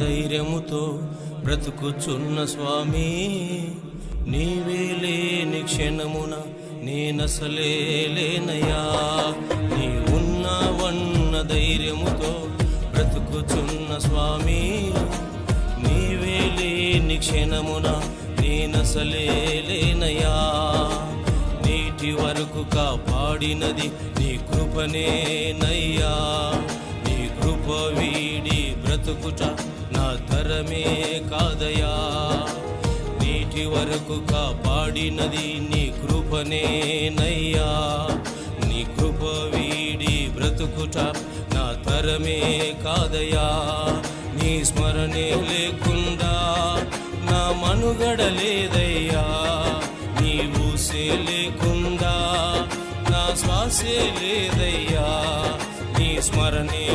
ధైర్యముతో బ్రతుకుచున్న స్వామి, నీవే లేని క్షణమున నేనసలే లేనయ్యా. నీ ఉన్నవన్న ధైర్యముతో బ్రతుకుచున్న స్వామి, నీవే లేని క్షణమున నేనసలే లేనయ్యా. నీటి వరకు కాపాడినది నీ కృపనేనయ్యా. నీ కృప వీడి బ్రతుకుట నా తరమే కాదయా. నీటి వరకు కాపాడినది నీ కృపనేనయ్యా. నీ కృప వీడి బ్రతుకుట నా తరమే కాదయా. నీ స్మరణే లేకుండా నా మనుగడ లేదయ్యా. నీ ఊసే లేకుండా నా శ్వాసే లేదయ్యా. నీ స్మరణే